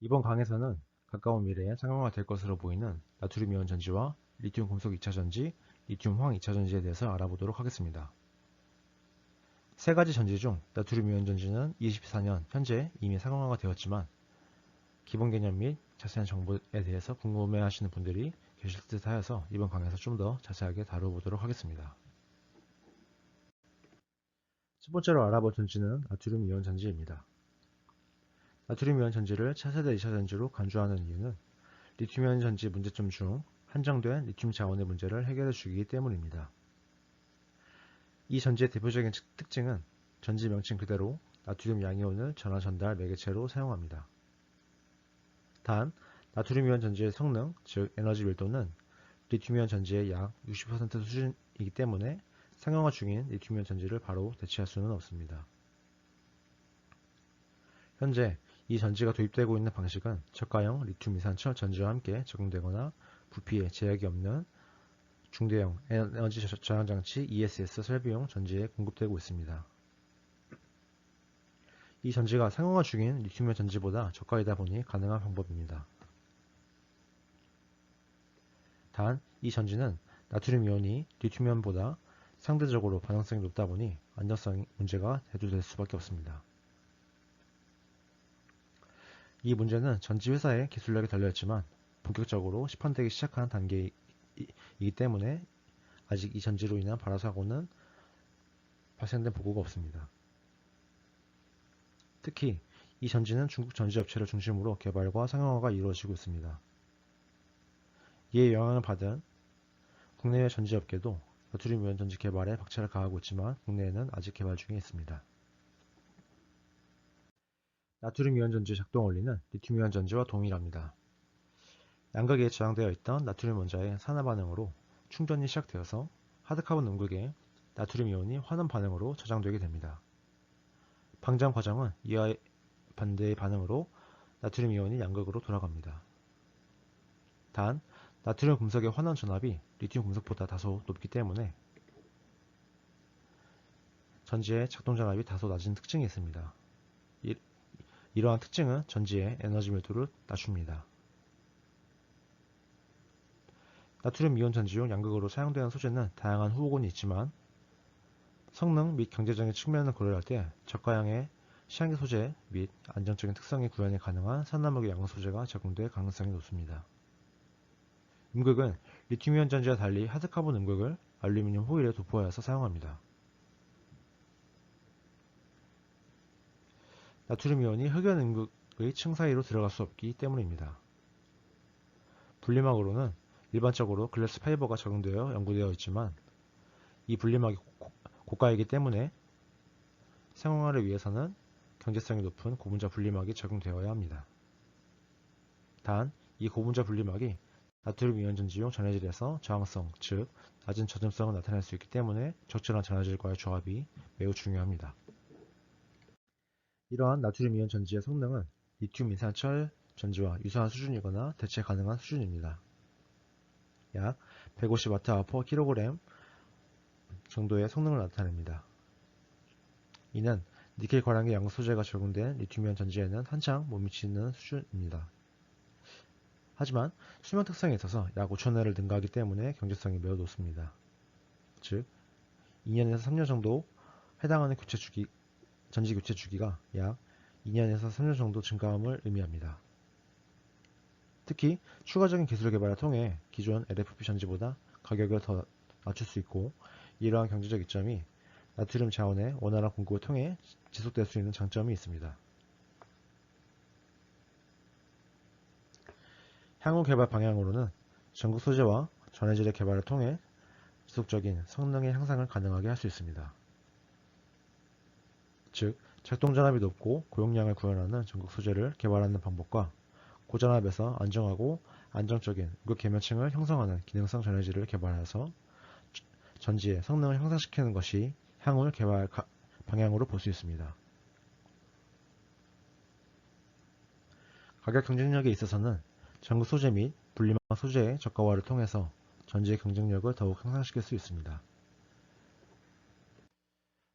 이번 강에서는 가까운 미래에 상용화될 것으로 보이는 나트륨 이온 전지와 리튬 금속 2차 전지, 리튬 황 2차 전지에 대해서 알아보도록 하겠습니다. 세 가지 전지 중 나트륨 이온 전지는 2024년 현재 이미 상용화가 되었지만 기본 개념 및 자세한 정보에 대해서 궁금해하시는 분들이 계실 듯 하여서 이번 강에서 좀 더 자세하게 다뤄보도록 하겠습니다. 첫 번째로 알아볼 전지는 나트륨 이온 전지입니다. 나트륨 이온 전지를 차세대 2차 전지로 간주하는 이유는 리튬 이온 전지 문제점 중 한정된 리튬 자원의 문제를 해결해 주기 때문입니다. 이 전지의 대표적인 특징은 전지 명칭 그대로 나트륨 양이온을 전화 전달 매개체로 사용합니다. 단, 나트륨 이온 전지의 성능, 즉 에너지 밀도는 리튬 이온 전지의 약 60% 수준이기 때문에 상용화 중인 리튬 이온 전지를 바로 대체할 수는 없습니다. 현재 이 전지가 도입되고 있는 방식은 저가형 리튬 이산철 전지와 함께 적용되거나 부피에 제약이 없는 중대형 에너지 저장 장치 ESS 설비용 전지에 공급되고 있습니다. 이 전지가 상용화 중인 리튬이온 전지보다 저가이다 보니 가능한 방법입니다. 단, 이 전지는 나트륨 이온이 리튬 이온보다 상대적으로 반응성이 높다 보니 안전성 문제가 대두될 수밖에 없습니다. 이 문제는 전지 회사의 기술력에 달려있지만 본격적으로 시판되기 시작한 단계이기 때문에 아직 이 전지로 인한 발화 사고는 발생된 보고가 없습니다. 특히 이 전지는 중국 전지업체를 중심으로 개발과 상용화가 이루어지고 있습니다. 이에 영향을 받은 국내외 전지업계도 나트륨 이온 전지 개발에 박차를 가하고 있지만 국내에는 아직 개발 중에 있습니다. 나트륨 이온 전지의 작동 원리는 리튬 이온 전지와 동일합니다. 양극에 저장되어 있던 나트륨 원자의 산화 반응으로 충전이 시작되어서 하드카본 음극에 나트륨 이온이 환원 반응으로 저장되게 됩니다. 방전 과정은 이와 반대의 반응으로 나트륨 이온이 양극으로 돌아갑니다. 단, 나트륨 금속의 환원 전압이 리튬 금속보다 다소 높기 때문에 전지의 작동 전압이 다소 낮은 특징이 있습니다. 이러한 특징은 전지의 에너지 밀도를 낮춥니다. 나트륨 이온 전지용 양극으로 사용되는 소재는 다양한 후보군이 있지만 성능 및 경제적인 측면을 고려할 때 저가형의 시향기 소재 및 안정적인 특성이 구현이 가능한 산화목의 양극 소재가 적용될 가능성이 높습니다. 음극은 리튬 이온 전지와 달리 하드카본 음극을 알루미늄 호일에 도포하여서 사용합니다. 나트륨 이온이 흑연 음극의 층 사이로 들어갈 수 없기 때문입니다. 분리막으로는 일반적으로 글래스 파이버가 적용되어 연구되어 있지만 이 분리막이 고가이기 때문에 상용화를 위해서는 경제성이 높은 고분자 분리막이 적용되어야 합니다. 단, 이 고분자 분리막이 나트륨 이온 전지용 전해질에서 저항성, 즉 낮은 젖음성을 나타낼 수 있기 때문에 적절한 전해질과의 조합이 매우 중요합니다. 이러한 나트륨 이온 전지의 성능은 리튬 이산철 전지와 유사한 수준이거나 대체 가능한 수준입니다. 약 150Wh/kg 정도의 성능을 나타냅니다. 이는 니켈 관량의 양극 소재가 적용된 리튬 이온 전지에는 한창 못 미치는 수준입니다. 하지만 수명 특성에 있어서 약 5,000회를 능가하기 때문에 경제성이 매우 높습니다. 즉 2년에서 3년 정도 해당하는 전지 교체 주기가 약 2년에서 3년 정도 증가함을 의미합니다. 특히 추가적인 기술 개발을 통해 기존 LFP 전지보다 가격을 더 낮출 수 있고 이러한 경제적 이점이 나트륨 자원의 원활한 공급을 통해 지속될 수 있는 장점이 있습니다. 향후 개발 방향으로는 전극 소재와 전해질의 개발을 통해 지속적인 성능의 향상을 가능하게 할 수 있습니다. 즉, 작동 전압이 높고 고용량을 구현하는 전극 소재를 개발하는 방법과 고전압에서 안정하고 안정적인 음극 계면층을 형성하는 기능성 전해질을 개발해서 전지의 성능을 향상시키는 것이 향후 개발 방향으로 볼 수 있습니다. 가격 경쟁력에 있어서는 전극 소재 및 분리막 소재의 저가화를 통해서 전지의 경쟁력을 더욱 향상시킬 수 있습니다.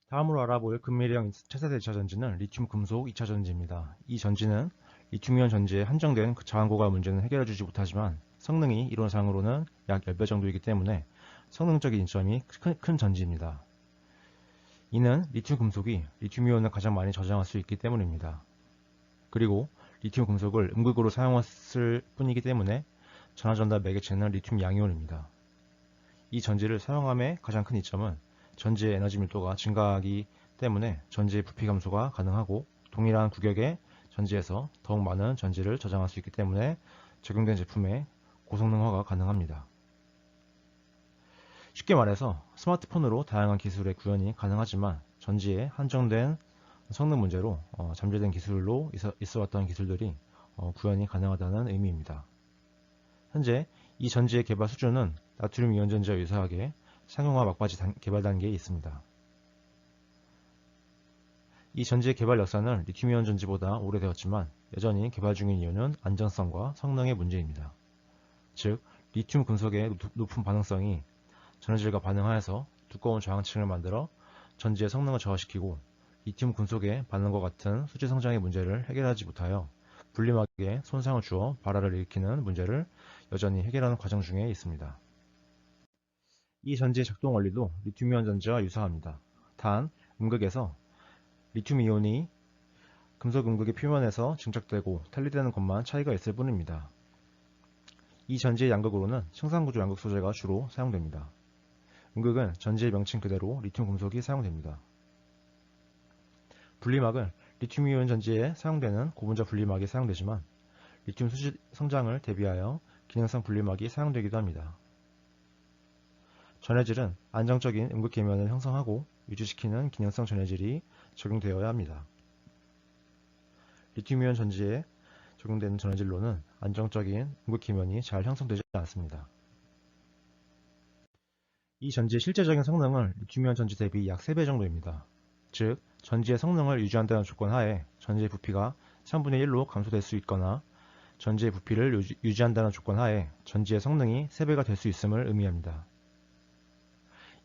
다음으로 알아볼 금매령 차세대 2차 전지는 리튬 금속 2차 전지입니다. 이 전지는 리튬이온 전지의 한정된 저항 고갈 문제는 해결해주지 못하지만 성능이 이론상으로는 약 10배 정도이기 때문에 성능적인 이점이 큰 전지입니다. 이는 리튬 금속이 리튬이온을 가장 많이 저장할 수 있기 때문입니다. 그리고 리튬 금속을 음극으로 사용했을 뿐이기 때문에 전화전달 매개체는 리튬 양이온입니다. 이 전지를 사용함의 가장 큰 이점은 전지의 에너지 밀도가 증가하기 때문에 전지의 부피 감소가 가능하고 동일한 구격의 전지에서 더욱 많은 전지를 저장할 수 있기 때문에 적용된 제품의 고성능화가 가능합니다. 쉽게 말해서 스마트폰으로 다양한 기술의 구현이 가능하지만 전지의 한정된 성능 문제로 잠재된 기술로 있어왔던 기술들이 구현이 가능하다는 의미입니다. 현재 이 전지의 개발 수준은 나트륨 이온 전지와 유사하게 상용화 막바지 개발 단계에 있습니다. 이 전지의 개발 역사는 리튬 이온 전지보다 오래되었지만 여전히 개발 중인 이유는 안정성과 성능의 문제입니다. 즉, 리튬 금속의 높은 반응성이 전해질과 반응하여서 두꺼운 저항층을 만들어 전지의 성능을 저하시키고 리튬 금속의 반응과 같은 수지 성장의 문제를 해결하지 못하여 분리막에 손상을 주어 발화를 일으키는 문제를 여전히 해결하는 과정 중에 있습니다. 이 전지의 작동 원리도 리튬이온 전지와 유사합니다. 단, 음극에서 리튬 이온이 금속 음극의 표면에서 증착되고 탈리되는 것만 차이가 있을 뿐입니다. 이 전지의 양극으로는 청산구조 양극 소재가 주로 사용됩니다. 음극은 전지의 명칭 그대로 리튬 금속이 사용됩니다. 분리막은 리튬 이온 전지에 사용되는 고분자 분리막이 사용되지만 리튬 수지 성장을 대비하여 기능성 분리막이 사용되기도 합니다. 전해질은 안정적인 음극 계면을 형성하고 유지시키는 기능성 전해질이 적용되어야 합니다. 리튬 이온 전지에 적용되는 전해질로는 안정적인 음극 계면이 잘 형성되지 않습니다. 이 전지의 실제적인 성능은 리튬 이온 전지 대비 약 3배 정도입니다. 즉, 전지의 성능을 유지한다는 조건 하에 전지의 부피가 3분의 1로 감소될 수 있거나 전지의 부피를 유지한다는 조건 하에 전지의 성능이 3배가 될 수 있음을 의미합니다.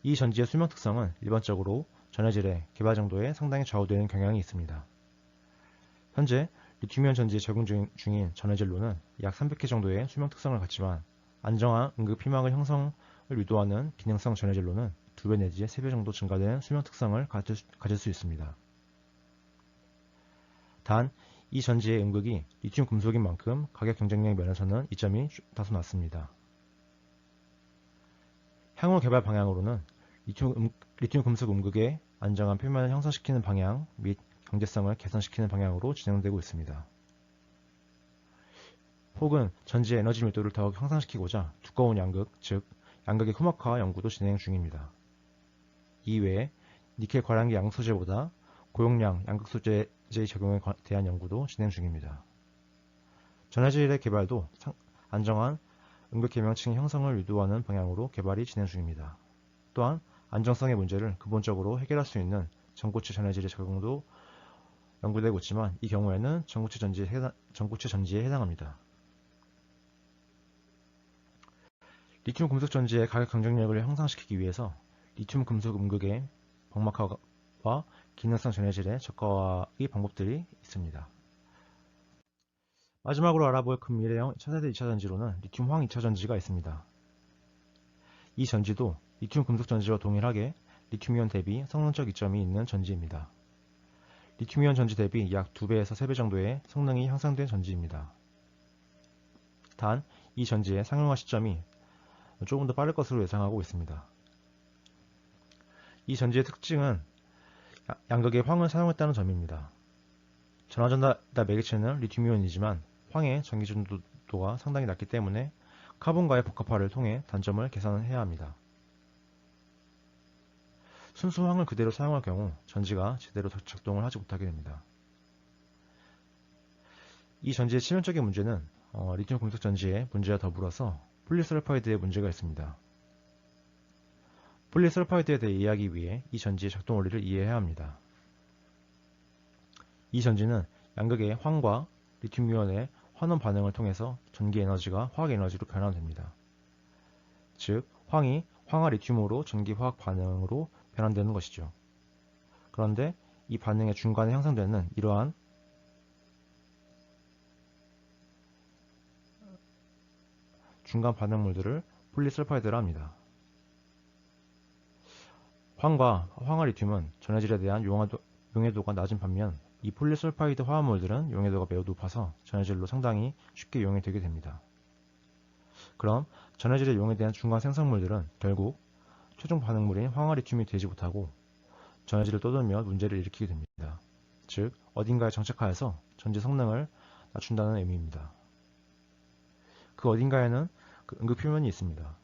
이 전지의 수명 특성은 일반적으로 전해질의 개발 정도에 상당히 좌우되는 경향이 있습니다. 현재 리튬이온 전지에 적용 중인 전해질로는 약 300회 정도의 수명 특성을 갖지만 안정한 음극 피막의 형성을 유도하는 기능성 전해질로는 2배 내지 3배 정도 증가된 수명 특성을 가질 수 있습니다. 단, 이 전지의 음극이 리튬 금속인 만큼 가격 경쟁력 면에서는 이점이 다소 낮습니다. 향후 개발 방향으로는 리튬 금속 음극의 안정한 표면을 형성시키는 방향 및 경제성을 개선시키는 방향으로 진행되고 있습니다. 혹은 전지의 에너지 밀도를 더욱 향상시키고자 두꺼운 양극, 즉 양극의 후막화 연구도 진행 중입니다. 이외에 니켈 과량기 양극 소재보다 고용량 양극 소재의 적용에 대한 연구도 진행 중입니다. 전해질의 개발도 안정한 음극 계명층 형성을 유도하는 방향으로 개발이 진행 중입니다. 또한 안정성의 문제를 근본적으로 해결할 수 있는 전고체 전해질의 적용도 연구되고 있지만 이 경우에는 전고체 전지에 해당합니다. 리튬 금속 전지의 가격 경쟁력을 향상시키기 위해서 리튬 금속 음극의 방막화와 기능성 전해질의 저가화의 방법들이 있습니다. 마지막으로 알아볼 금미래형 차세대 2차 전지로는 리튬 황 2차 전지가 있습니다. 이 전지도 리튬 금속 전지와 동일하게 리튬이온 대비 성능적 이점이 있는 전지입니다. 리튬이온 전지 대비 약 2배에서 3배 정도의 성능이 향상된 전지입니다. 단, 이 전지의 상용화 시점이 조금 더 빠를 것으로 예상하고 있습니다. 이 전지의 특징은 양극의 황을 사용했다는 점입니다. 전화전달 매개체는 리튬이온이지만 황의 전기 전도도가 상당히 낮기 때문에 카본과의 복합화를 통해 단점을 개선해야 합니다. 순수 황을 그대로 사용할 경우 전지가 제대로 작동을 하지 못하게 됩니다. 이 전지의 치명적인 문제는 리튬 금속 전지의 문제와 더불어서 폴리설파이드의 문제가 있습니다. 폴리설파이드에 대해 이해하기 위해 이 전지의 작동 원리를 이해해야 합니다. 이 전지는 양극의 황과 리튬이온의 환원 반응을 통해서 전기 에너지가 화학 에너지로 변환됩니다. 즉, 황이 황화 리튬으로 전기 화학 반응으로 변환되는 것이죠. 그런데 이 반응의 중간에 형성되는 이러한 중간 반응물들을 폴리설파이드라 합니다. 황화 리튬은 전해질에 대한 용해도가 낮은 반면 이 폴리설파이드 화합물들은 용해도가 매우 높아서 전해질로 상당히 쉽게 용해되게 됩니다. 그럼 전해질에 용해된 중간 생성물들은 결국 최종 반응물인 황화 리튬이 되지 못하고 전해질을 떠돌며 문제를 일으키게 됩니다. 즉 어딘가에 정착하여서 전지 성능을 낮춘다는 의미입니다. 그 어딘가에는 그 응급 표면이 있습니다.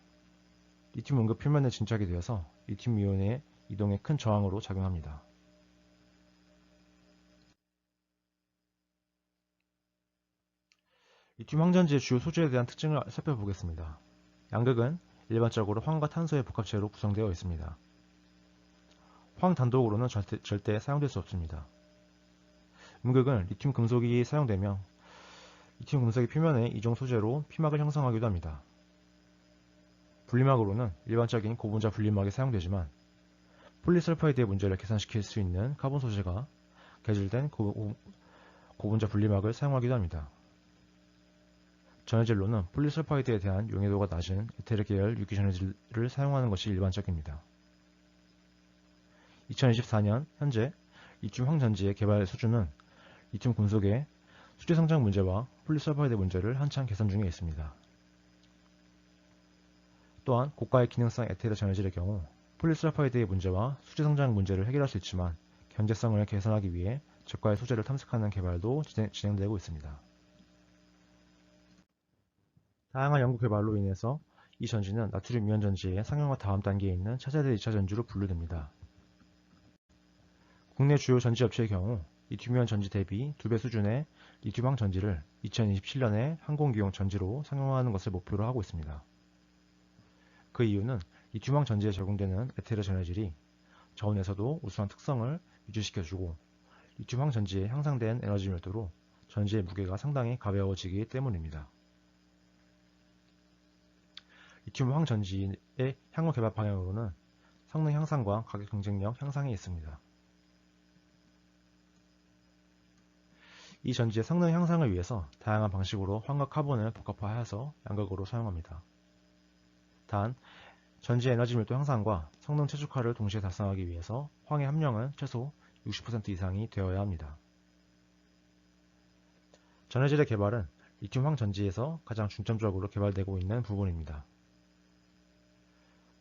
리튬 응급 표면에 진착이 되어서 리튬 이온의 이동에 큰 저항으로 작용합니다. 리튬 황전지의 주요 소재에 대한 특징을 살펴보겠습니다. 양극은 일반적으로 황과 탄소의 복합체로 구성되어 있습니다. 황 단독으로는 절대 사용될 수 없습니다. 음극은 리튬 금속이 사용되며 리튬 금속의 표면에 이종 소재로 피막을 형성하기도 합니다. 분리막으로는 일반적인 고분자 분리막이 사용되지만 폴리설파이드의 문제를 개선시킬 수 있는 카본 소재가 개질된 고분자 분리막을 사용하기도 합니다. 전해질로는 폴리설파이드에 대한 용해도가 낮은 에테르 계열 유기 전해질을 사용하는 것이 일반적입니다. 2024년 현재 리튬 황전지의 개발 수준은 리튬 금속의 수지 성장 문제와 폴리설파이드 문제를 한창 개선 중에 있습니다. 또한 고가의 기능성 에테르 전해질의 경우 폴리설파이드의 문제와 수지 성장 문제를 해결할 수 있지만 경제성을 개선하기 위해 저가의 소재를 탐색하는 개발도 진행되고 있습니다. 다양한 연구 개발로 인해서 이 전지는 나트륨 이온 전지의 상용화 다음 단계에 있는 차세대 2차 전지로 분류됩니다. 국내 주요 전지 업체의 경우 리튬 이온 전지 대비 2배 수준의 리튬 황 전지를 2027년에 항공기용 전지로 상용화하는 것을 목표로 하고 있습니다. 그 이유는 리튬 황 전지에 적용되는 에테르 전해질이 저온에서도 우수한 특성을 유지시켜주고 리튬 황 전지에 향상된 에너지 밀도로 전지의 무게가 상당히 가벼워지기 때문입니다. 리튬 황 전지의 향후 개발 방향으로는 성능 향상과 가격 경쟁력 향상이 있습니다. 이 전지의 성능 향상을 위해서 다양한 방식으로 황과 카본을 복합화해서 양극으로 사용합니다. 단, 전지의 에너지 밀도 향상과 성능 최적화를 동시에 달성하기 위해서 황의 함량은 최소 60% 이상이 되어야 합니다. 전해질의 개발은 리튬 황 전지에서 가장 중점적으로 개발되고 있는 부분입니다.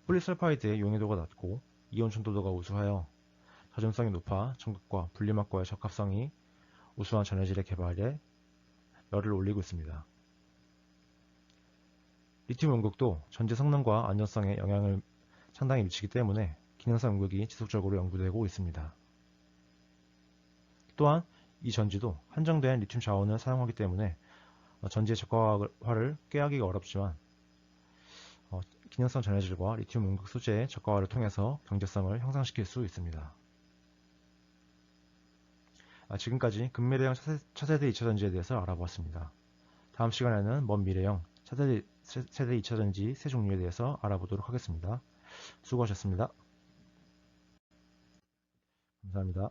폴리설파이드의 용해도가 낮고 이온純도도가 우수하여 저점성이 높아 전극과 분리막과의 적합성이 우수한 전해질의 개발에 열을 올리고 있습니다. 리튬 음극도 전지 성능과 안전성에 영향을 상당히 미치기 때문에 기능성 음극이 지속적으로 연구되고 있습니다. 또한 이 전지도 한정된 리튬 자원을 사용하기 때문에 전지의 저가화를 꾀하기가 어렵지만 기능성 전해질과 리튬 음극 소재의 저가화를 통해서 경제성을 향상시킬 수 있습니다. 지금까지 근미래형 차세대 2차전지에 대해서 알아보았습니다. 다음 시간에는 먼 미래형 차세대 2차전지 세 종류에 대해서 알아보도록 하겠습니다. 수고하셨습니다. 감사합니다.